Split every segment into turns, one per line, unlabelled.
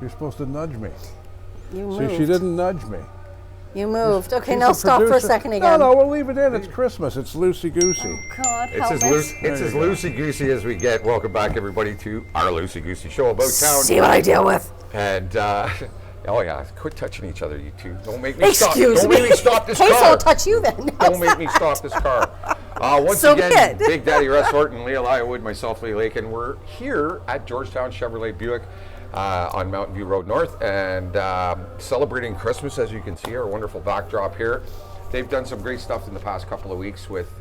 You're supposed to nudge me.
You moved.
See, she didn't nudge me.
You moved. Okay,
She's
now
the
stop for a
producer.
second again.
No, we'll leave it in. It's Christmas. It's Loosey Goosey.
Oh, God,
It's
help
as,
us.
it's as loosey goosey as we get. Welcome back, everybody, to our Loosey Goosey show about town.
See what I deal with.
And oh yeah, quit touching each other, you two. Don't make me stop.
Excuse
Don't
me.
make me stop this
Okay,
car.
so I'll touch you then.
Don't make me stop this car. Once
So
again,
good.
Big Daddy Russ Horton, Leah Lywood, myself, Leah Lake, and we're here at Georgetown Chevrolet Buick on Mountain View Road North, and celebrating Christmas, as you can see, our wonderful backdrop here. They've done some great stuff in the past couple of weeks with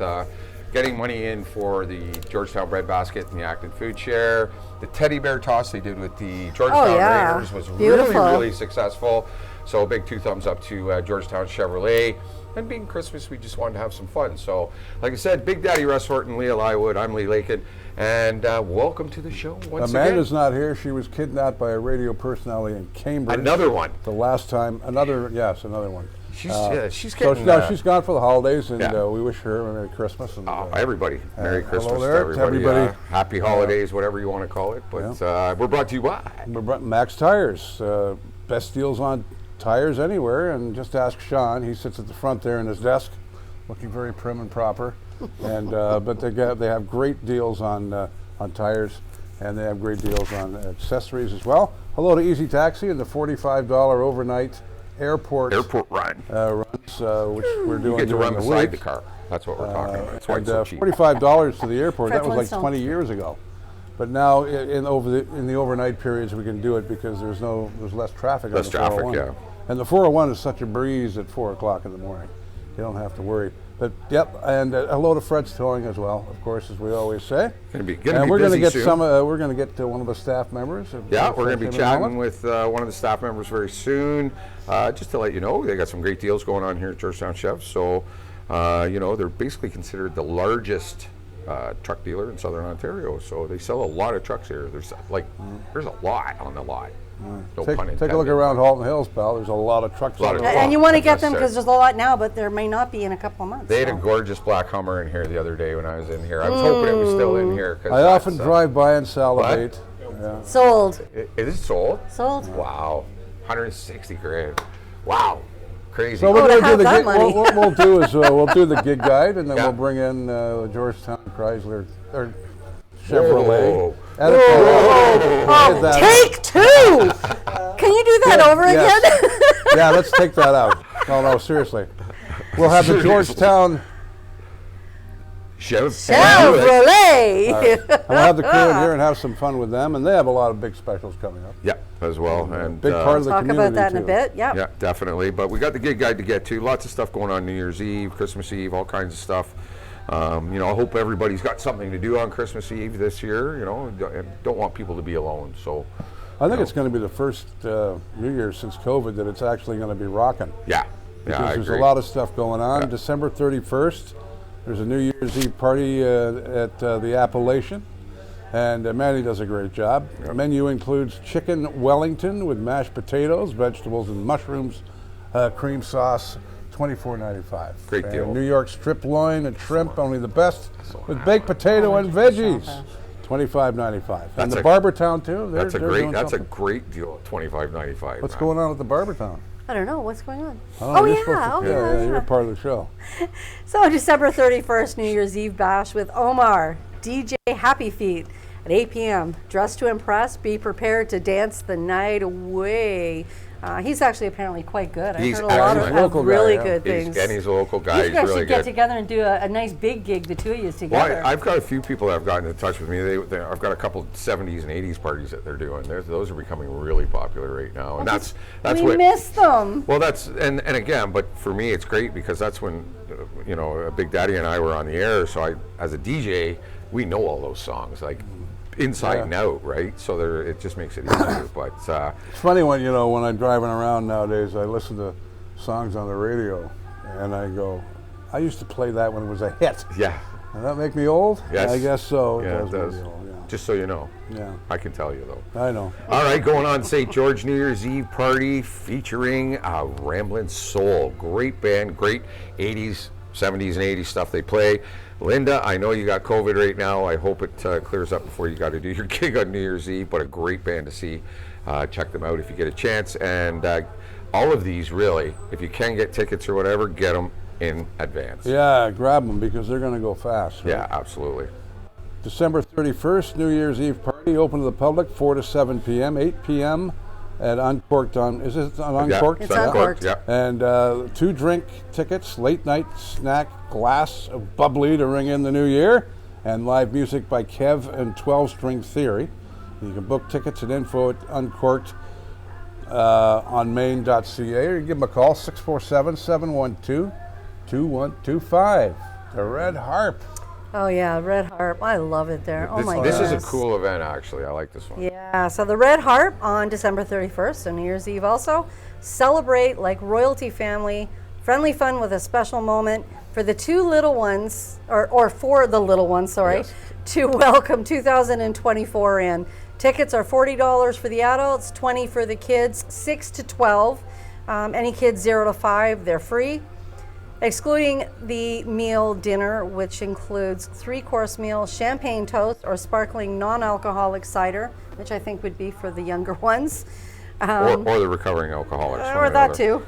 getting money in for the Georgetown Bread Basket and the Acton Food Share. The teddy bear toss they did with the Georgetown Raiders was
Beautiful.
really successful. So a big 2 thumbs up to Georgetown Chevrolet. And being Christmas, we just wanted to have some fun. So, like I said, Big Daddy Russ Horton, Leah Lywood, I'm Lee Lakin, and welcome to the show once
Amanda's
again.
not here. She was kidnapped by a radio personality in Cambridge.
Another one.
The last time, another one.
She's
She's
getting...
she's gone for the holidays, and
yeah.
we wish her a Merry Christmas. And,
everybody, Merry Christmas
hello there
to everybody.
to everybody.
Happy holidays, whatever you want to call it. But we're brought to you by...
Max Tires, best deals on tires anywhere, and just ask Sean. He sits at the front there in his desk, looking very prim and proper. And but they have great deals on tires, and they have great deals on accessories as well. Hello to Easy Taxi and the $45 overnight airport
run.
Runs, which we're doing.
You get to run
during
beside
week.
the car. That's what we're talking about. That's why
And,
it's so cheap.
$45 to the airport.
Fred
That was like
Flintstone.
20 years ago. But now in the overnight periods we can do it because there's less traffic
Less
on the
traffic,
401.
yeah.
And the 401 is such a breeze at 4 o'clock in the morning. You don't have to worry. But yep, and hello to Fred's Towing as well, of course, as we always say.
Gonna be
And we're going to
busy
get
soon.
we're going to get to one of the staff members.
Yeah, we're going to be chatting with one of the staff members very soon. Just to let you know, they got some great deals going on here at Georgetown Chev. So, they're basically considered the largest truck dealer in Southern Ontario. So they sell a lot of trucks here. There's a lot on the lot. No pun intended.
Take a look around Halton Hills, pal. There's a lot of trucks.
And you want to get them because there's a lot now, but there may not be in a couple of months.
They had a gorgeous black Hummer in here the other day when I was in here. I was hoping it was still in here.
I often drive by and salivate. Yeah.
Sold.
Is it sold?
Sold.
Wow, 160 grand. Wow, crazy.
So we're
to
going to do
have
the
that
gig,
money.
what we'll do is we'll do the gig guide, and then
Yeah.
we'll bring in Georgetown Chrysler or Chevrolet.
Whoa.
Edit that.
Take two. Can you do that over
Yes.
again?
Yeah, let's take that out. No, seriously. We'll have the
Seriously.
Georgetown.
Chevrolet.
And we'll have the crew in here and have some fun with them, and they have a lot of big specials coming up.
Yeah, as well. And
Big part of the
Talk
community
about that in a
too.
bit. Yep.
yeah, definitely. But we got the gig guide to get to. Lots of stuff going on New Year's Eve, Christmas Eve, all kinds of stuff. I hope everybody's got something to do on Christmas Eve this year. Don't want people to be alone. So,
I think it's going to be the first New Year's since COVID that it's actually going to be rocking.
yeah,
Because
I
there's
agree.
a lot of stuff going on.
Yeah.
December 31st, there's a New Year's Eve party at the Appalachian, and Manny does a great job.
Yep.
Menu includes chicken Wellington with mashed potatoes, vegetables, and mushrooms, cream sauce, $24.95.
Great
And
deal.
New York strip loin and shrimp, only the best, with baked potato and veggies, $25.95. And
That's
the
a-
Barbertown too.
That's
they're doing
a
something.
great deal. $25.95.
What's going on at the Barbertown?
I don't know what's going on.
Oh,
yeah.
you're supposed to-
yeah.
you're part of the show.
So December 31st, New Year's Eve bash with Omar, DJ Happy Feet at 8 p.m. Dress to impress, be prepared to dance the night away. He's actually apparently quite good. I've
He's
heard a lot
excellent.
of
Local guy,
really
yeah.
good things.
He's a local guy.
You
He's
guys
really
should get
good.
together and do a nice big gig, the two of you together.
Well, I've got a few people that have gotten in touch with me. I've got a couple 70s and 80s parties that they're doing. Those are becoming really popular right now, and that's
we
what.
miss them.
Well, and again, but for me, it's great because that's when Big Daddy and I were on the air. So as a DJ, we know all those songs like inside and out, right? So it just makes it easier. But
It's funny when I'm driving around nowadays, I listen to songs on the radio, and I go, I used to play that when it was a hit.
yeah,
Does that make me old?
Yes.
I guess so.
yeah, it
make
does.
me old, yeah.
Just so you know,
Yeah,
I can tell you though.
I know.
All right, going on St. George New Year's Eve party featuring Ramblin' Soul. Great band, great 80s, 70s, and 80s stuff they play. Linda, I know you got COVID right now. I hope it clears up before you got to do your gig on New Year's Eve, but a great band to see Check them out if you get a chance. And all of these, really, if you can get tickets or whatever, get them in advance.
Yeah, grab them because they're going to go fast. Right?
Yeah, absolutely.
December 31st, New Year's Eve party, open to the public, 4 to 7 p.m., 8 p.m. at Uncorked on, is it on Uncorked?
Yeah,
It's Uncorked.
Yeah.
And 2 drink tickets, late night snack, glass of bubbly to ring in the new year, and live music by Kev and 12 String Theory. You can book tickets and info at Uncorked on main.ca, or you give them a call, 647-712-2125. The Red Harp.
Oh yeah, Red Harp. I love it there. Oh my
This
goodness.
is a cool event, actually. I like this one.
Yeah, so the Red Harp on December 31st, so New Year's Eve also. Celebrate like royalty family, friendly fun with a special moment for the 2 little ones, or for the little ones, sorry,
Yes.
to welcome 2024 in. Tickets are $40 for the adults, $20 for the kids, 6 to 12. Any kids 0 to 5, they're free. Excluding the meal dinner, which includes 3-course meal, champagne toast, or sparkling non-alcoholic cider, which I think would be for the younger ones.
Or the recovering alcoholics. one
Or
the
that
other.
too.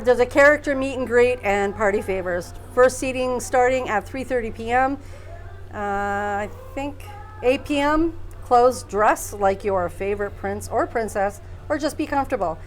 There's a character meet and greet and party favors. First seating starting at 3:30 p.m. I think 8 p.m. Clothes, dress like your favorite prince or princess, or just be comfortable.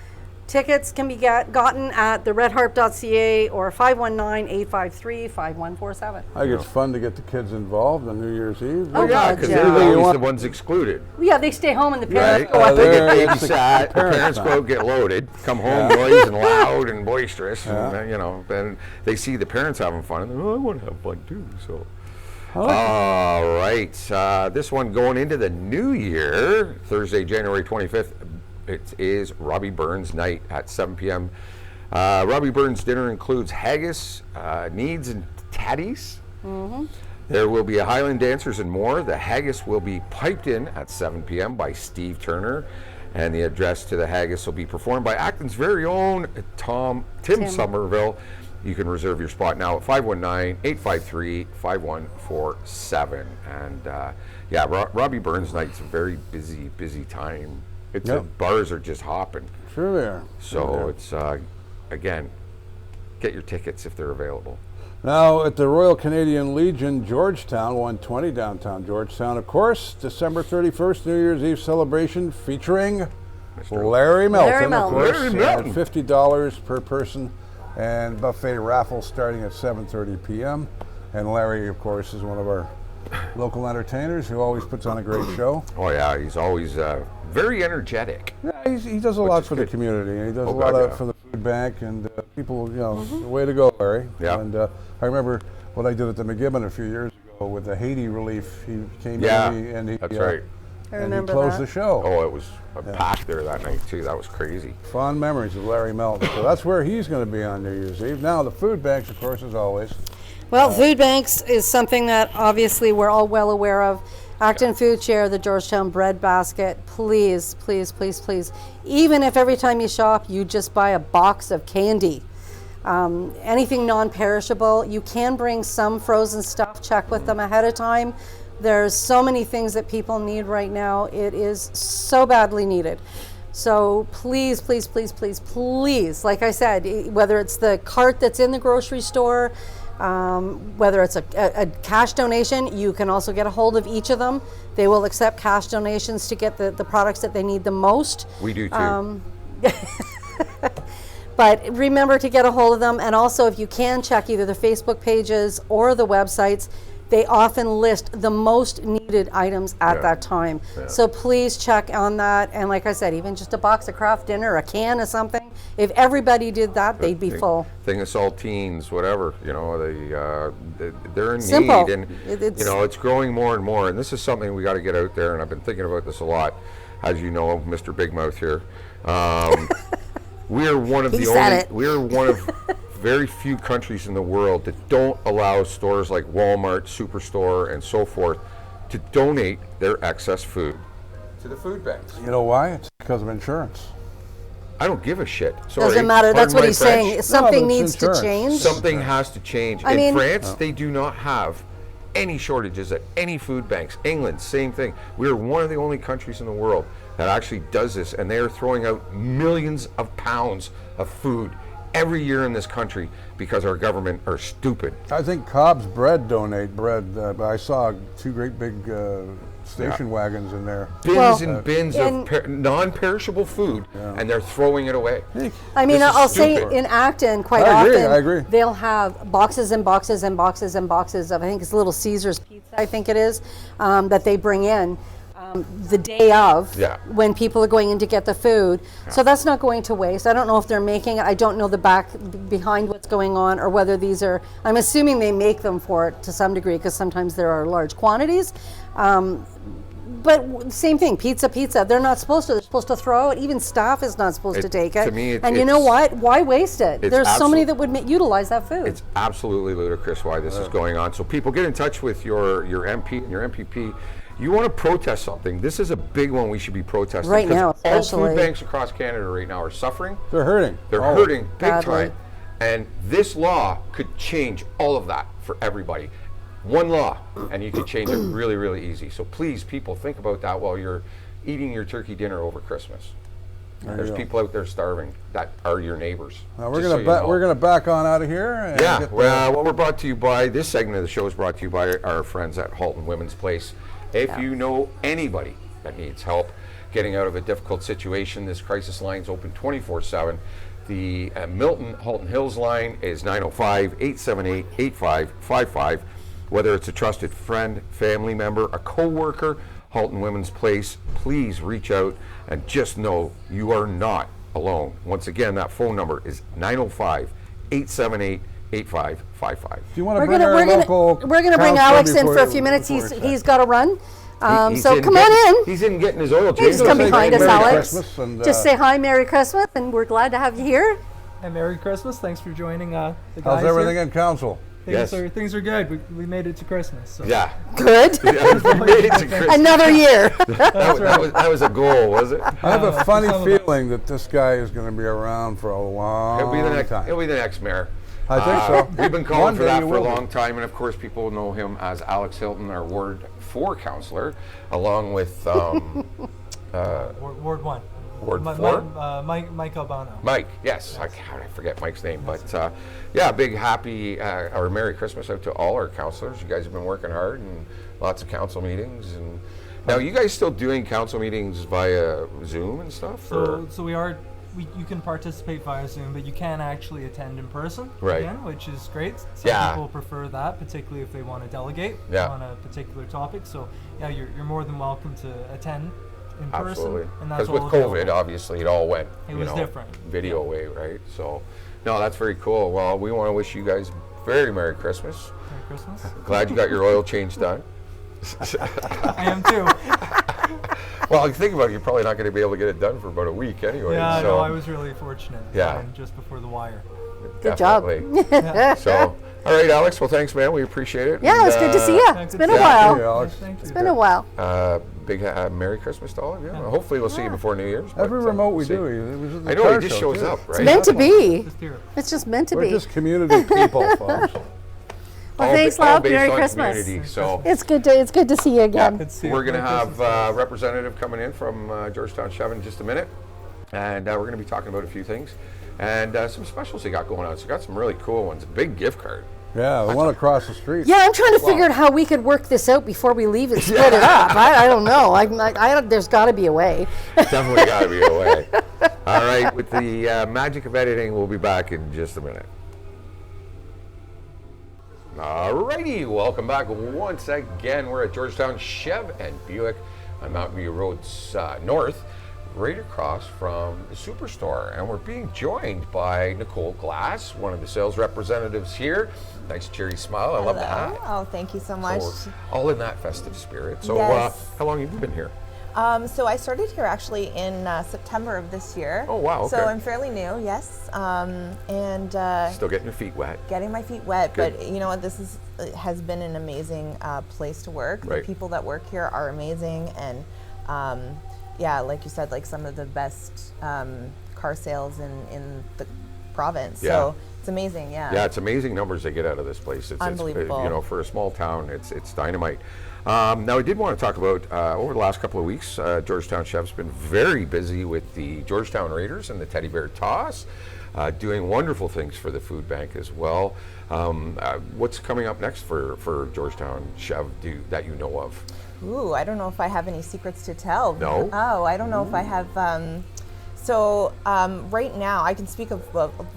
Tickets can be gotten at theredharp.ca or 519-853-5147.
I think it's fun to get the kids involved on New Year's Eve.
Oh,
Yeah,
God,
because
yeah.
they're
You
always
want-
the ones excluded.
Yeah, they stay home and the parents
Right?
go out
They
there.
get
It's the
babysat, the
parents'
parents
time.
go out, get loaded, come home noisy and loud and boisterous, and then they see the parents having fun, and I want to have fun too. So, all right, this one going into the new year, Thursday, January 25th. It is Robbie Burns night at 7 p.m. Robbie Burns dinner includes haggis, needs, and tatties. There will be a Highland dancers and more. The haggis will be piped in at 7 p.m. by Steve Turner, and the address to the haggis will be performed by Acton's very own Tim Somerville. You can reserve your spot now at 519-853-5147. And Robbie Burns night's a very busy time. It's bars are just hopping.
Sure they are.
So it's, again, get your tickets if they're available.
Now at the Royal Canadian Legion, Georgetown, 120 downtown Georgetown, of course, December 31st, New Year's Eve celebration featuring
Mr.
Larry Melton, of
Melton.
course,
Larry Melton.
$50 per person, and buffet raffle starting at 7:30 p.m. And Larry, of course, is one of our local entertainers who always puts on a great show.
Oh yeah, he's always very energetic.
Yeah, he does a lot
is
for the
good.
community, and he does
Oh,
a lot
God, yeah.
for the food bank, and people, way to go, Larry.
Yeah.
And I remember what I did at the McGibbon a few years ago with the Haiti relief. He came
Yeah,
in and he
that's right.
I
and he
remember
closed
that.
the show.
Oh, it was packed there that night too. That was crazy.
Fond memories of Larry Melton. So that's where he's going to be on New Year's Eve. Now the food banks, of course, as always.
Well, food banks is something that obviously we're all well aware of. Acton Food Share, the Georgetown Bread Basket. Please, please, please, please. Even if every time you shop, you just buy a box of candy. Anything non-perishable. You can bring some frozen stuff. Check with them ahead of time. There's so many things that people need right now. It is so badly needed. So please, please, please, please, please, like I said, whether it's the cart that's in the grocery store, whether it's a cash donation, you can also get a hold of each of them. They will accept cash donations to get the products that they need the most.
We do too.
But remember to get a hold of them, and also if you can check either the Facebook pages or the websites, they often list the most needed items at that time.
Yeah.
So please check on that, and like I said, even just a box of Kraft Dinner, a can of something, if everybody did that, they'd be full.
Thing of saltines, whatever, they're in
Simple.
need, and it's growing more and more. And this is something we got to get out there. And I've been thinking about this a lot, as you know, Mr. Big Mouth here. We're one of
He said it.
We're one of very few countries in the world that don't allow stores like Walmart, Superstore, and so forth to donate their excess food to the food banks.
You know why? It's because of insurance.
I don't give a shit. Sorry,
Doesn't matter. That's
pardon
what
my
he's
French.
saying. Something
but it's
needs to
insurance.
change.
Something has to change.
I
In
mean-
France, they do not have any shortages at any food banks. England, same thing. We're one of the only countries in the world that actually does this, and they are throwing out millions of pounds of food every year in this country because our government are stupid.
I think Cobb's Bread donate bread. I saw 2 great big station wagons in there.
Bins and bins of non-perishable food, and they're throwing it away.
I mean,
This is
I'll say
stupid.
in Acton, quite
I
often,
agree.
they'll have boxes and boxes and boxes and boxes of, I think it's Little Caesar's pizza, I think it is, that they bring in the day of when people are going in to get the food. So that's not going to waste. I don't know if they're making it. I don't know the back behind what's going on, or whether these are, I'm assuming they make them for it to some degree, because sometimes there are large quantities. But same thing, pizza. They're not supposed to. They're supposed to throw it. Even staff is not supposed to take it.
To me,
and you know what? Why waste it? There's so many that would utilize that food.
It's absolutely ludicrous why this is going on. So people, get in touch with your MP and your MPP. You want to protest something. This is a big one we should be protesting.
Right now,
all
especially.
food banks across Canada right now are suffering.
They're hurting.
They're hurting big
Badly.
time. And this law could change all of that for everybody. One law, and you could change it really, really easy. So please, people, think about that while you're eating your turkey dinner over Christmas. There's people out there starving that are your neighbors.
We're gonna back on out of here. And
Yeah, well, we're brought to you by, this segment of the show is brought to you by our friends at Halton Women's Place. If you know anybody that needs help getting out of a difficult situation, this crisis line's open 24/7. The Milton Halton Hills line is 905-878-8555. Whether it's a trusted friend, family member, a co-worker, Halton Women's Place, please reach out and just know you are not alone. Once again, that phone number is 905-878-8555.
Do you want to bring our local
We're going to bring
counselor
Alex in for a
before-
few minutes.
before it's
He's got to run.
He's
So
in
come on
getting-
in.
He's in getting his oil
Please
changed.
come
Say
behind us,
Merry
Alex.
Christmas and,
Just say hi, Merry Christmas, and we're glad to have you here.
Hey, Merry Christmas. Thanks for joining the guys
How's everything
here.
in council?
Things are good. We made it to Christmas. So.
Yeah.
Good.
We made it to Christmas.
Another year.
That was a goal, was it?
I have a funny
some of
feeling that this guy is going to be around for a long
He'll be the
time.
next mayor.
I think so.
We've been calling
One
for
day
that
you
for a
will be.
long time, and of course, people know him as Alex Hilton, our Ward 4 councillor, along with
Ward 1.
Ward 4?
Mike Albano.
Mike. Yes, I forget Mike's name, but yeah, big happy or Merry Christmas out to all our councillors. You guys have been working hard and lots of council meetings. And now, you guys still doing council meetings via Zoom and stuff?
So we are. You can participate via Zoom, but you can actually attend in person,
Right.
again, which is great. Some people prefer that, particularly if they want to delegate on a particular topic. So yeah, you're more than welcome to attend in
Absolutely.
person, and that's
Because with
all
COVID,
available.
obviously, it all went
It was different.
video way, right? So, no, that's very cool. Well, we want to wish you guys very Merry Christmas.
Merry Christmas.
Glad you got your oil change done.
I am too.
Well, think about it, you're probably not going to be able to get it done for about a week anyway.
Yeah,
so
no, I was really fortunate.
Yeah.
Just before the wire.
Good job.
Definitely. So, all right, Alex. Well, thanks, man. We appreciate it.
Yeah, it was good to see you.
Yeah,
It's
good
been
to
a
see you.
while.
Hey, Alex.
Thank you.
It's been a while.
Big Merry Christmas to all of you. Hopefully, we'll see you before New Year's.
Every
but,
remote we
see.
do, it was at the
I know
car
he just
show,
shows
too.
up, right?
It's meant to be.
Just here.
It's just meant to
We're
be.
just community people, folks.
Well,
All
thanks,
ba- all
love.
based
Merry
on
Christmas.
community, so.
It's good to see you again.
Good to see you.
We're going to
Merry
have
Christmas.
a representative coming in from Georgetown Chevrolet in just a minute. And we're going to be talking about a few things. And some specials they got going on. So got some really cool ones. A big gift card.
Yeah, the one across the street.
Yeah, I'm trying to figure out how we could work this out before we leave and split it up. I don't know. There's got to be a way.
Definitely got to be a way. All right, with the magic of editing, we'll be back in just a minute. Alrighty, welcome back once again. We're at Georgetown Chev and Buick on Mountain View Road North, right across from the Superstore. And we're being joined by Nicole Glass, one of the sales representatives here. Nice cheery smile, I love that.
Oh, thank you so much.
So we're all in that festive spirit. So
Yes.
how long have you been here?
So I started here actually in September of this year.
Oh, wow,
So
okay.
I'm fairly new, yes. And
Still getting your feet wet.
getting my feet wet,
Good.
but you know what? This has been an amazing place to work.
Right.
The people that work here are amazing, and yeah, like you said, like some of the best car sales in the province.
Yeah.
So It's amazing, yeah.
Yeah, it's amazing numbers they get out of this place. It's
Unbelievable.
you know, for a small town, it's dynamite. Now, I did want to talk about, over the last couple of weeks, Georgetown Chef's been very busy with the Georgetown Raiders and the Teddy Bear Toss, doing wonderful things for the food bank as well. What's coming up next for Georgetown Chef that you know of?
Ooh, I don't know if I have any secrets to tell.
No?
Oh, I don't know if I have. Right now, I can speak of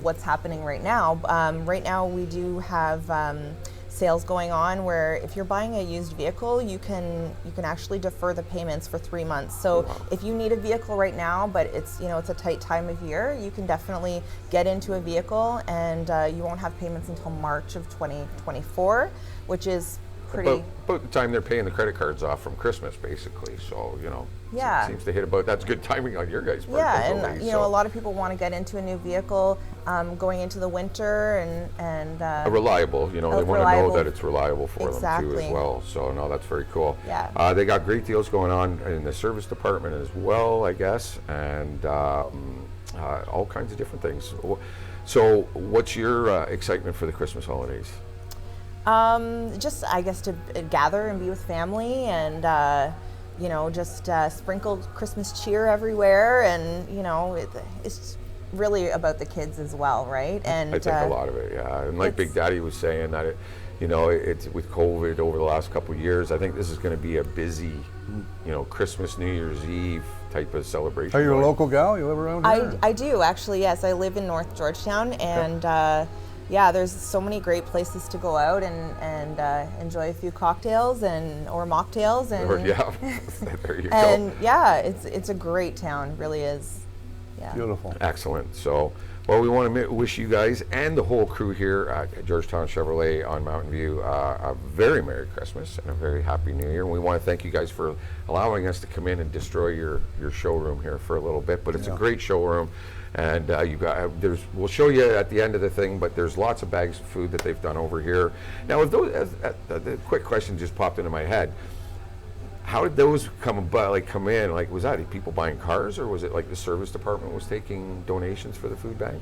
what's happening right now. Right now, we do have sales going on where if you're buying a used vehicle, you can actually defer the payments for 3 months. So if you need a vehicle right now, but it's it's a tight time of year, you can definitely get into a vehicle, and you won't have payments until March of 2024, which is pretty.
About the time they're paying the credit cards off from Christmas, basically. So
Yeah.
seems to hit about. That's good timing on your guys' part.
Yeah,
totally,
and a lot of people want to get into a new vehicle going into the winter, and
a reliable, they want to know
reliable.
that it's reliable for them too
Exactly.
as well. So no, that's very cool.
Yeah.
They got great deals going on in the service department as well, I guess, and all kinds of different things. So what's your excitement for the Christmas holidays?
just I guess to gather and be with family, and just sprinkle Christmas cheer everywhere, and it's really about the kids as well, right? And
I think a lot of it, yeah. And like Big Daddy was saying, that it's with COVID over the last couple of years, I think this is going to be a busy, Christmas, New Year's Eve type of celebration.
Are you a local gal? You live around here?
I do actually, yes. I live in North Georgetown, and there's so many great places to go out and enjoy a few cocktails or mocktails, and
there you
and
go.
it's a great town, really is. Yeah.
Beautiful.
Excellent. So, well, we want to wish you guys and the whole crew here at Georgetown Chevrolet on Mountain View a very Merry Christmas and a very Happy New Year. And we want to thank you guys for allowing us to come in and destroy your showroom here for a little bit. But it's a great showroom, and we'll show you at the end of the thing. But there's lots of bags of food that they've done over here. Now, if the quick question just popped into my head. How did those come in? Like, was that people buying cars, or was it like the service department was taking donations for the food bank?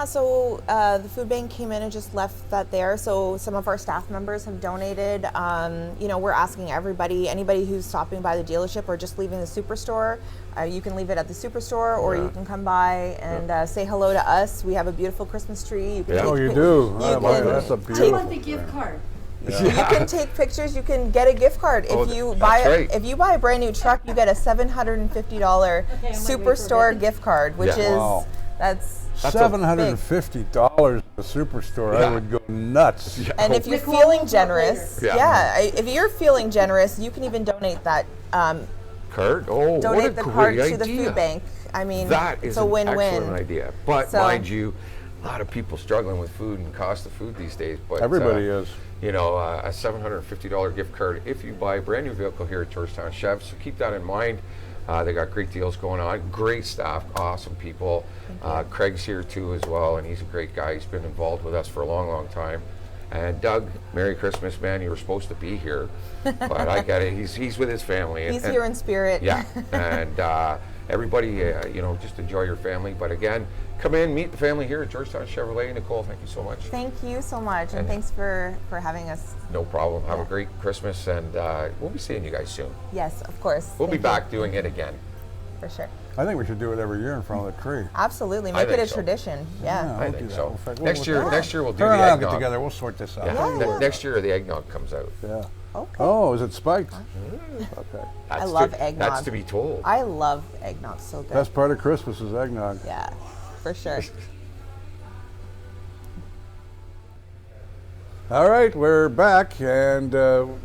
So the food bank came in and just left that there. So some of our staff members have donated. We're asking anybody who's stopping by the dealership or just leaving the Superstore, you can leave it at the Superstore, or you can come by and say hello to us. We have a beautiful Christmas tree. You can
You do.
That's
a beautiful.
I want the gift card.
You can take pictures. You can get a gift card if you buy a brand new truck. You get a $750 Superstore gift card, which is that's
$750 at the Superstore. I would go nuts.
Yeah. And if you're feeling generous, if you're feeling generous, you can even donate that
card.
Donate the card to the food bank. I mean, it's a win-win.
Excellent idea. But mind you, a lot of people struggling with food and cost of food these days. But
everybody is.
A $750 gift card if you buy a brand new vehicle here at Georgetown Chev. So keep that in mind. They got great deals going on. Great staff, awesome people. Craig's here too as well, and he's a great guy. He's been involved with us for a long, long time. And Doug, Merry Christmas, man. You were supposed to be here, but I get it. He's with his family.
He's here in spirit.
Yeah, and everybody, just enjoy your family. But again, come in, meet the family here at Georgetown Chevrolet. Nicole, thank you so much.
Thank you so much, and thanks for having us.
No problem. Have a great Christmas, and we'll be seeing you guys soon.
Yes, of course.
We'll be back doing it again.
For sure.
I think we should do it every year in front of the tree.
Absolutely, make it a tradition. Yeah.
I think so. Next year we'll do the
eggnog.
eggnog.
Get together. We'll sort this out.
Yeah. Next year the eggnog comes out.
Yeah.
Okay.
Oh, is it spiked?
Okay.
I love eggnog.
That's to be told.
I love eggnog. So good.
Best part of Christmas is eggnog.
Yeah, for sure.
All right, we're back, and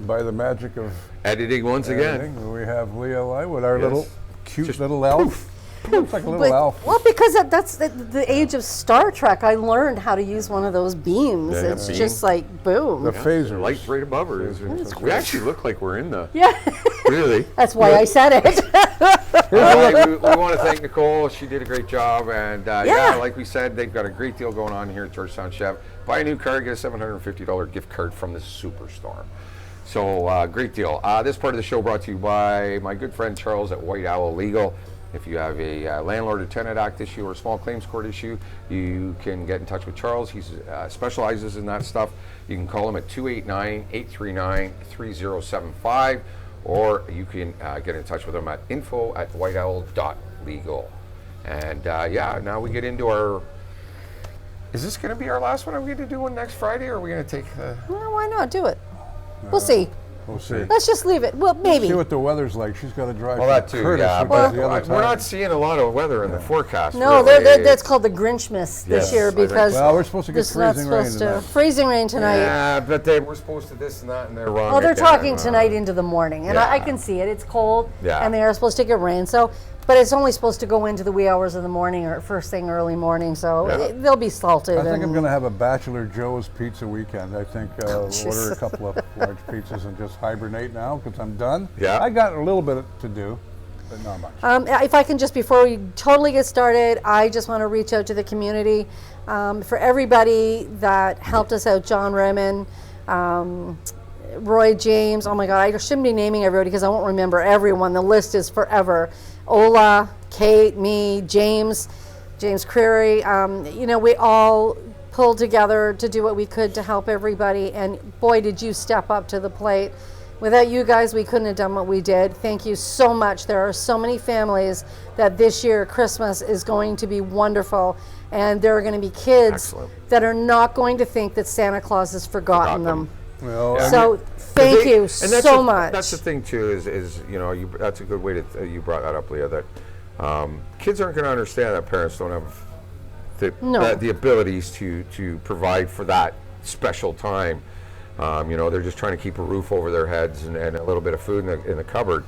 by the magic of
editing once again,
we have Leah live with our little cute little elf. Looks like a little elf.
Well, because that's the age of Star Trek, I learned how to use one of those beams.
Yeah,
it's just like boom.
The phaser.
Lights right above her. We actually look like we're in the.
Yeah.
Really?
That's why I said it.
We want to thank Nicole. She did a great job, and like we said, they've got a great deal going on here at Georgetown Chev. Buy a new car, get a $750 gift card from the Superstore. So great deal. This part of the show brought to you by my good friend Charles at White Owl Legal. If you have a Landlord or Tenant Act issue or small claims court issue, you can get in touch with Charles. He specializes in that stuff. You can call him at 289-839-3075, or you can get in touch with him at info@whiteowl.legal. And yeah, now we get into our... Is this going to be our last one? Are we going to do one next Friday, or are we going to take...
Well, why not do it? We'll see.
We'll see.
Let's just leave it. Well, maybe.
See what the weather's like. She's got to drive.
Well, that too,
Curtis
yeah.
about
But
the other
we're not
time.
seeing a lot of weather in the forecast.
No,
really.
that's called the Grinchmas this
Yes,
year
I think
because
Well, we're supposed to get
it's not
freezing rain
supposed to.
tonight.
Freezing rain tonight.
Yeah, but we're supposed to this and that, and they're wrong.
Well, they're
again.
talking tonight into the morning, and I
Yeah.
can see it. It's cold,
Yeah.
and they are supposed to get rain. So, but it's only supposed to go into the wee hours of the morning or first thing early morning. So
Yeah.
they'll be salted.
I think I'm
and-
going to have a Bachelor Joe's pizza weekend. I think order
Jesus.
a couple of large pizzas and just hibernate now because I'm done.
Yeah.
I got a little bit to do, but not much.
If I can just, before we totally get started, I just want to reach out to the community for everybody that helped us out. John Raymond, Roy James. Oh my God, I shouldn't be naming everybody because I won't remember everyone. The list is forever. Ola, Kate, me, James Creary. You know, we all pulled together to do what we could to help everybody. And boy, did you step up to the plate. Without you guys, we couldn't have done what we did. Thank you so much. There are so many families that this year Christmas is going to be wonderful. And there are going to be kids
Excellent.
that are not going to think that Santa Claus has forgotten them.
Well,
Yeah.
So thank you
And that's
so
the-
much.
That's the thing too. Is you know, that's a good way to you brought that up, Leah. That kids aren't going to understand that parents don't have the abilities to provide for that special time. You know, they're just trying to keep a roof over their heads and a little bit of food in the cupboard.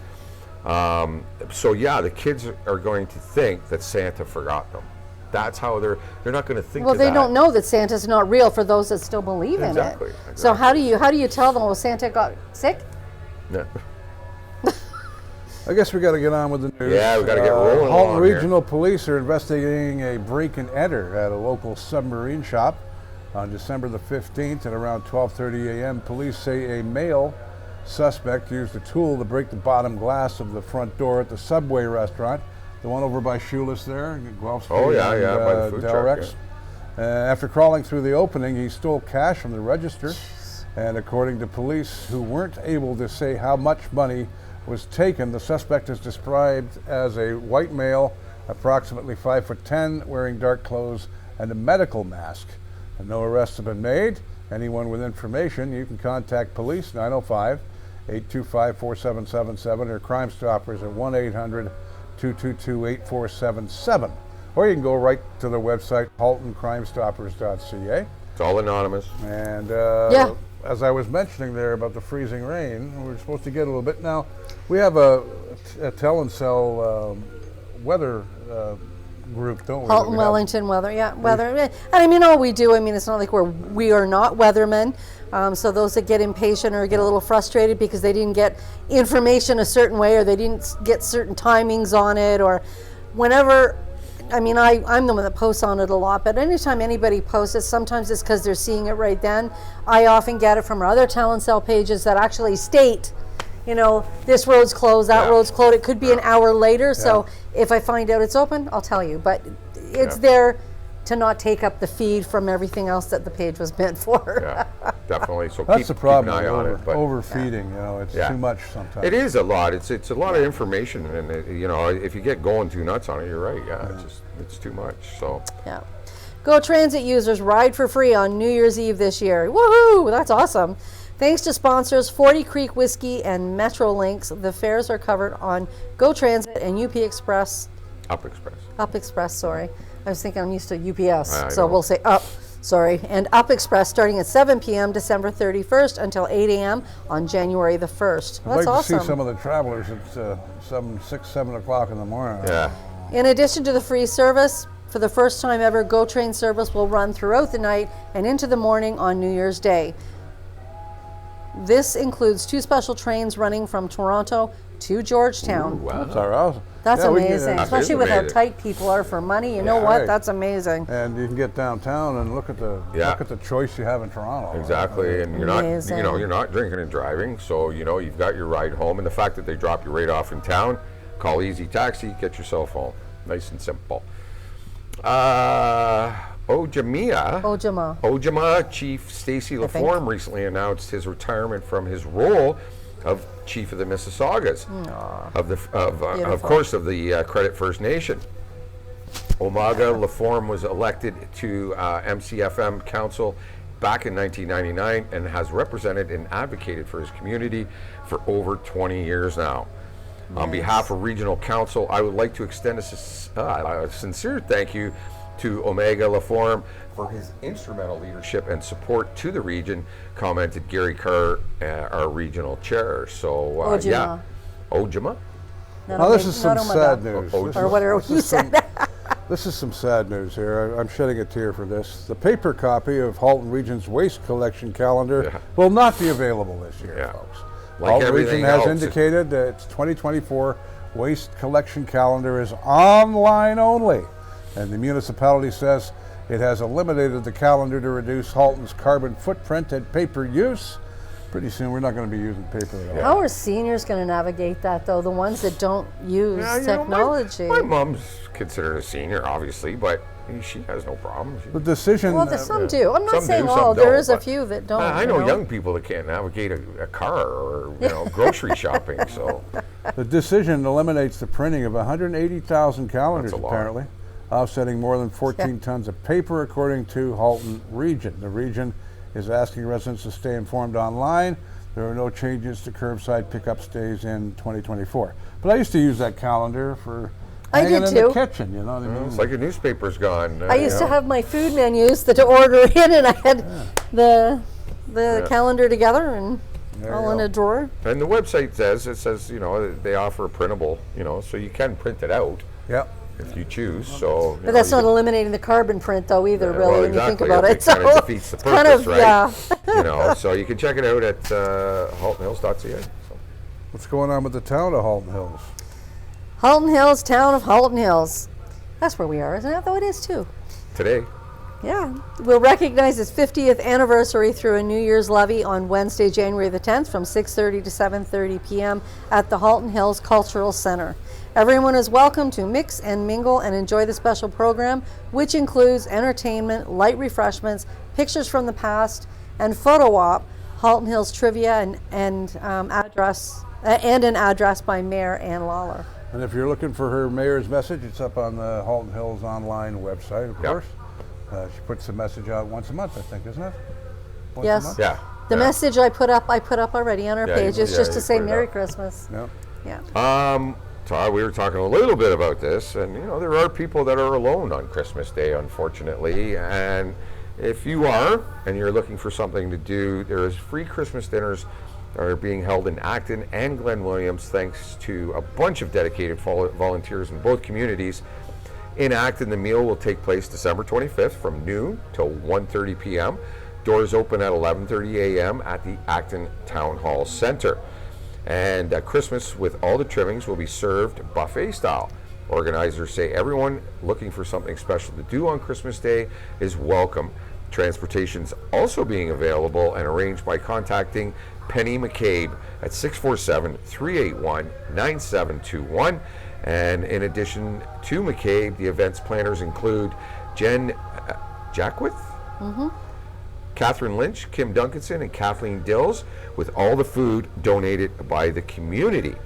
So yeah, the kids are going to think that Santa forgot them. That's how they're not going to think.
Well,
of
they
that.
don't know that Santa's not real for those that still believe
Exactly,
in it. So how do you tell them, well, Santa got sick?
Yeah.
I guess we got to get on with the news.
Yeah, we gotta get rolling
Halton
along here.
Regional Police are investigating a break and enter at a local submarine shop on December the 15th at around 12:30 a.m. Police say a male suspect used a tool to break the bottom glass of the front door at the Subway restaurant, the one over by Shoeless there, Guelph Street.
Oh, yeah,
and,
yeah, by the food
Del
truck,
Rex. After crawling through the opening, he stole cash from the register. And according to police, who weren't able to say how much money was taken, the suspect is described as a white male, approximately 5'10", wearing dark clothes and a medical mask. And no arrests have been made. Anyone with information, you can contact police 905-825-4777 or Crime Stoppers at 1-800-222-8477. Or you can go right to the website haltoncrimestoppers.ca.
It's all anonymous.
And
Yeah.
as I was mentioning there about the freezing rain, we're supposed to get a little bit. Now, we have a tell and sell weather group, don't we?
Halton,
We have-
Wellington, weather. And I mean, all we do, I mean, it's not like we are not weathermen. So those that get impatient or get a little frustrated because they didn't get information a certain way or they didn't get certain timings on it or whenever, I mean, I'm the one that posts on it a lot, but anytime anybody posts it, sometimes it's because they're seeing it right then. I often get it from our other tell and sell pages that actually state, you know, this road's closed, that
Yeah.
road's closed. It could be an hour later, so if I find out it's open, I'll tell you. But it's there to not take up the feed from everything else that the page was meant for.
Yeah, definitely. So
That's the
keep
problem.
an eye on it. But
Overfeeding, you know, it's
Yeah.
too much sometimes.
it is a lot. It's a lot of information, and you know, if you get going too nuts on it, you're right. Yeah, it's too much. So
Yeah. Go Transit users ride for free on New Year's Eve this year. Woohoo! That's awesome. Thanks to sponsors 40 Creek Whiskey and Metrolinx, the fares are covered on Go Transit and UP Express.
Up Express.
Up Express, sorry. I was thinking I'm used to UPS,
I
so
know.
we'll say Up, sorry. And Up Express starting at 7 p.m. December 31st until 8 a.m. on January the 1st.
I'd
That's
like
awesome.
to see some of the travelers at 7 o'clock in the morning.
Yeah.
In addition to the free service, for the first time ever, GO Train service will run throughout the night and into the morning on New Year's Day. This includes 2 special trains running from Toronto to Georgetown.
Wow.
That's our awesome.
That's
Yeah, we can-
amazing,
That
especially
is
with how
amazing.
tight people are for money. You know
Yeah.
what?
Right.
That's amazing.
And you can get downtown and look at the choice you have in Toronto.
Exactly, and you're not,
Amazing.
you know, you're not drinking and driving, so you know you've got your ride home, and the fact that they drop you right off in town, Call Easy Taxi, get yourself home. Nice and simple. Ojama Chief Stacy Laforme recently announced his retirement from his role of Chief of the Mississaugas, of course, of the Credit First Nation. Omaga Laforme was elected to MCFM Council back in 1999 and has represented and advocated for his community for over 20 years now. Nice. On behalf of Regional Council, I would like to extend a sincere thank you to Omega Laforme for his instrumental leadership and support to the region, commented Gary Carr, our regional chair. So,
Ojama.
Ojama?
Now, this is some sad news.
Or whatever you said.
This is some sad news here. I'm shedding a tear for this. The paper copy of Halton Region's waste collection calendar will not be available this year, folks.
Like
Halton Region has indicated that its 2024 waste collection calendar is online only. And the municipality says it has eliminated the calendar to reduce Halton's carbon footprint and paper use. Pretty soon we're not going to be using paper at all.
How are seniors going to navigate that, though? The ones that don't use technology.
My mom's considered a senior, obviously, but she has no problem.
The decision...
Well, some do. I'm not saying all. There is a few that don't.
I know young people that can't navigate a car or grocery shopping. So
the decision eliminates the printing of 180,000 calendars, apparently, offsetting more than 14 tons of paper, according to Halton Region. The region is asking residents to stay informed online. There are no changes to curbside pickup stays in 2024. But I used to use that calendar for hanging in the kitchen, you know what I mean?
It's like a newspaper's gone.
I used to have my food menus to order in, and I had the calendar together and all in a drawer.
And the website says, they offer a printable, so you can print it out.
Yep.
If you choose, so.
But that's not eliminating the carbon print, though, either, really,
well,
when you think about
it.
it. So
kind of defeats the purpose, right?
Yeah.
So you can check it out at haltonhills.ca. So.
What's going on with the town of Halton Hills?
Halton Hills, town of Halton Hills. That's where we are, isn't it? Though it is, too.
Today.
Yeah. We'll recognize its 50th anniversary through a New Year's levy on Wednesday, January the 10th from 6:30 to 7:30 p.m. at the Halton Hills Cultural Center. Everyone is welcome to mix and mingle and enjoy the special program, which includes entertainment, light refreshments, pictures from the past, and photo op, Halton Hills trivia, and address and an address by Mayor Ann Lawler.
And if you're looking for her mayor's message, it's up on the Halton Hills online website, of course. She puts the message out once a month, I think, isn't it? Once a month?
Yeah.
The message I put up already on our page. It's just to say Merry Christmas.
Yeah.
We were talking a little bit about this, and there are people that are alone on Christmas Day, unfortunately. And if you are, and you're looking for something to do, there is free Christmas dinners that are being held in Acton and Glen Williams, thanks to a bunch of dedicated volunteers in both communities. In Acton, the meal will take place December 25th from noon till 1:30 p.m. Doors open at 11:30 a.m. at the Acton Town Hall Center. And Christmas with all the trimmings will be served buffet style. Organizers say everyone looking for something special to do on Christmas Day is welcome. Transportation's also being available and arranged by contacting Penny McCabe at 647-381-9721. And in addition to McCabe, the event's planners include Jen Jackwith, Catherine Lynch, Kim Duncanson, and Kathleen Dills, with all the food donated by the community.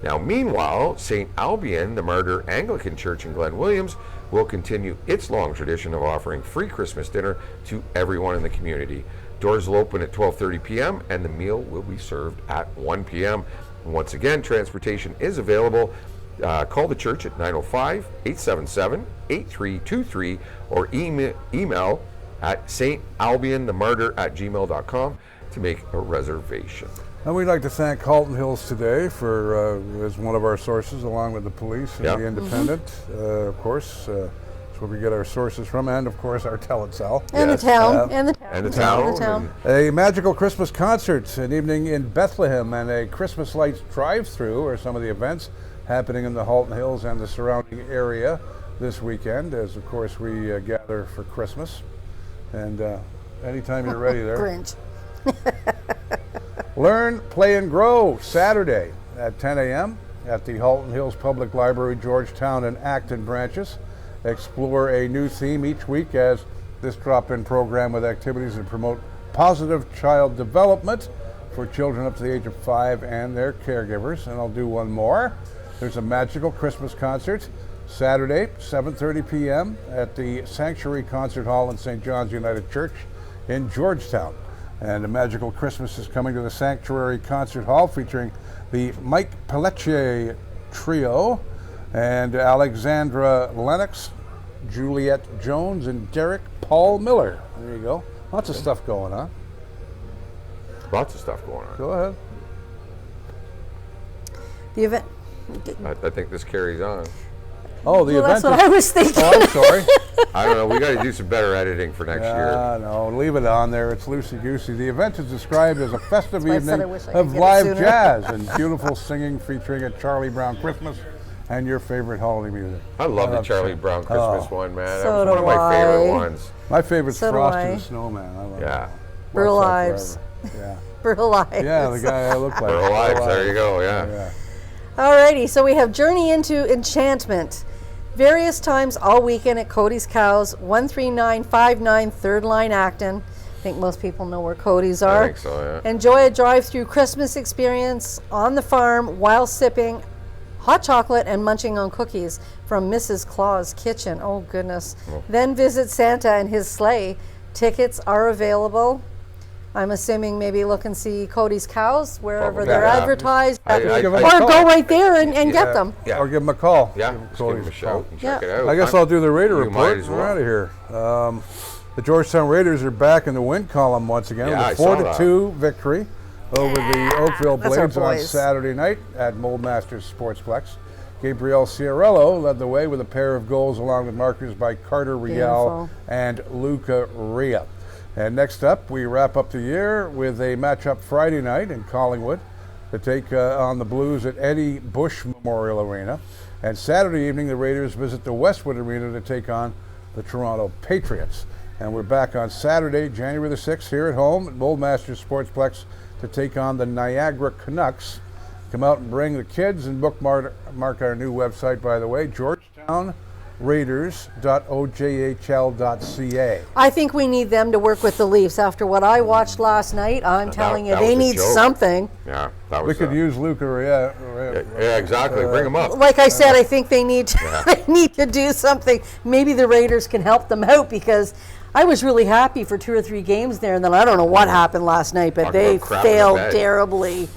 Now, meanwhile, St. Albion, the Martyr Anglican Church in Glen Williams, will continue its long tradition of offering free Christmas dinner to everyone in the community. Doors will open at 12:30 p.m. and the meal will be served at 1 p.m. Once again, transportation is available. Call the church at 905-877-8323 or email at stalbionthemartyr@gmail.com to make a reservation.
And we'd like to thank Halton Hills today for as one of our sources, along with the police and the Independent, of course. That's where we get our sources from, and of course our Tell It Sal.
And the town. And the
town.
A magical Christmas concert, an evening in Bethlehem, and a Christmas lights drive-through are some of the events happening in the Halton Hills and the surrounding area this weekend, as of course we gather for Christmas. And anytime you're ready there.
Grinch.
Learn, Play, and Grow, Saturday at 10 a.m. at the Halton Hills Public Library, Georgetown and Acton branches. Explore a new theme each week as this drop-in program with activities that promote positive child development for children up to the age of 5 and their caregivers. And I'll do one more. There's a magical Christmas concert Saturday, 7:30 p.m. at the Sanctuary Concert Hall in St. John's United Church in Georgetown. And a magical Christmas is coming to the Sanctuary Concert Hall featuring the Mike Pelletier Trio and Alexandra Lennox, Juliette Jones, and Derek Paul Miller. There you go. Lots of stuff going on.
Lots of stuff going on.
Go ahead.
The event.
I think this carries on.
Oh, the
Well,
event.
that's what I was thinking.
Oh, I'm sorry.
I don't know. We got to do some better editing for next year.
No, leave it on there. It's Loosey Goosey. The event is described as a festive
why I said
evening
I wish I
of
could get it
live
sooner.
jazz and beautiful singing featuring a Charlie Brown Christmas and your favorite holiday music.
I love the
love
Charlie
Char-
Brown Christmas
Oh.
one, man.
So
That was one of
do
my favorite
I.
ones.
My favorite's
So do
Frosty
I.
the Snowman. I love
Yeah.
that.
Burl
Watch that
Ives.
forever. Yeah.
Burl Lives.
Yeah, the guy I look like.
Burl Ives,
Burl
there you go, yeah.
Yeah.
Alrighty, so we have Journey into Enchantment. Various times all weekend at Cody's Cows, 13959 Third Line Acton. I think most people know where Cody's are.
I think so, yeah.
Enjoy a drive-through Christmas experience on the farm while sipping hot chocolate and munching on cookies from Mrs. Claus' kitchen. Oh goodness. Then visit Santa and his sleigh. Tickets are available. I'm assuming maybe look and see Cody's Cows wherever
Probably,
they're
yeah.
advertised.
I-
Give
or
them a call.
go right there and get them.
Yeah.
Or give him a call.
Yeah,
Give him
just give him a
Cody's
shout
call.
and check
Yeah.
it out.
I guess I'll do the Raider
You
report.
might as
We're
well.
out of here. The Georgetown Raiders are back in the win column once again
Yeah, I
with a
saw
4-2 victory over the Oakville
That's our
Blades on
boys.
Saturday night at Moldmasters Sportsplex. Gabriel Ciarello led the way with a pair of goals along with markers by Carter Rial
Beautiful.
and Luca Ria. And next up, we wrap up the year with a matchup Friday night in Collingwood to take on the Blues at Eddie Bush Memorial Arena. And Saturday evening, the Raiders visit the Westwood Arena to take on the Toronto Patriots. And we're back on Saturday, January the 6th, here at home at Moldmasters Sportsplex to take on the Niagara Canucks. Come out and bring the kids and bookmark our new website, by the way, georgetownraiders.ojhl.ca.
I think we need them to work with the Leafs. After what I watched last night, I'm telling you,
that
they
was a
need
joke.
something.
Yeah, that was.
We could use Luca Ria.
Yeah, exactly. Bring him up.
Like I said, I think they need to, they need to do something. Maybe the Raiders can help them out because I was really happy for 2 or 3 games there, and then I don't know what happened last night, but
Talk
they
about crap in the
failed
bed.
terribly.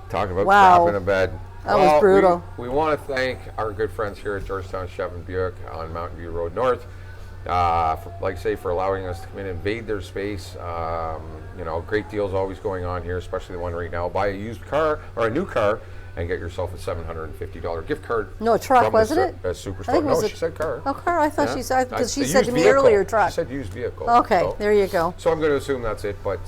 Talking about
Wow.
crap in a bed.
That was brutal.
We want to thank our good friends here at Georgetown Chevrolet Buick on Mountain View Road North. For allowing us to come in and invade their space. Great deals always going on here, especially the one right now. Buy a used car or a new car and get yourself a $750 gift card.
No, a truck,
from
wasn't
the
it?
Superstore.
I think it was
No,
a-
she said car.
Oh, car? I thought
Yeah.
she said, because she
A
said to
used
me
vehicle.
earlier, truck.
She said used vehicle.
Okay,
So-
there you go.
So I'm going to assume that's it, but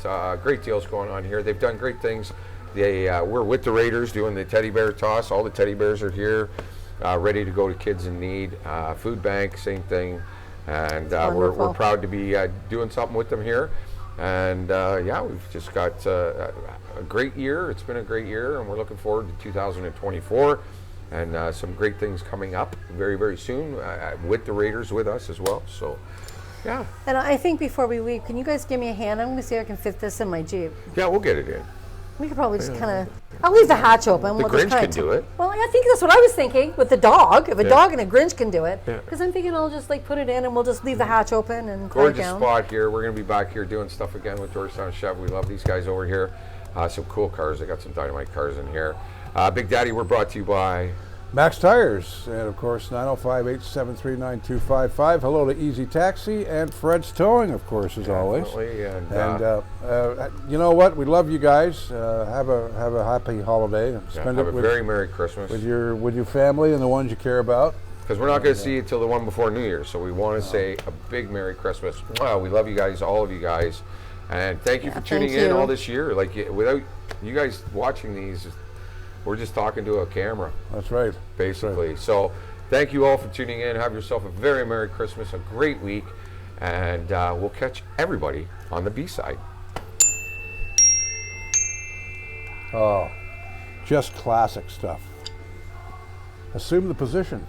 great deals going on here. They've done great things. We're with the Raiders doing the teddy bear toss. All the teddy bears are here, ready to go to kids in need. Food bank, same thing. And we're
Wonderful.
proud to be doing something with them here. And we've just got a great year. It's been a great year, and we're looking forward to 2024. And some great things coming up very, very soon with the Raiders with us as well. So, yeah.
And I think before we leave, can you guys give me a hand? I'm going to see if I can fit this in my Jeep.
Yeah, we'll get it in.
We could probably just kind of, I'll leave the hatch open.
The
We'll just
Grinch
kinda
can do it.
Well, I think that's what I was thinking with the dog. If a
Yeah.
dog and a Grinch can do it.
Yeah.
Because I'm thinking I'll just put it in and we'll just leave the hatch open and crank
Gorgeous
down.
spot here. We're going to be back here doing stuff again with Georgetown Chev. We love these guys over here. Some cool cars. They got some dynamite cars in here. Big Daddy, we're brought to you by
Max Tires, and of course 905-873-9255. Hello to Easy Taxi and Fred's Towing, of course, as always.
Definitely, and,
And you know what? We love you guys. Have a happy holiday. And spend
have
it
a
with,
very Merry Christmas.
with your family and the ones you care about.
Because we're not going to see you till the one before New Year's, so we want to say a big Merry Christmas. Wow, we love you guys, all of you guys, and thank you for tuning
thank
in
you.
all this year. Like without you guys watching these, we're just talking to a camera,
That's right.
basically. So thank you all for tuning in. Have yourself a very Merry Christmas, a great week, and we'll catch everybody on the B-side.
Oh, just classic stuff. assume the position.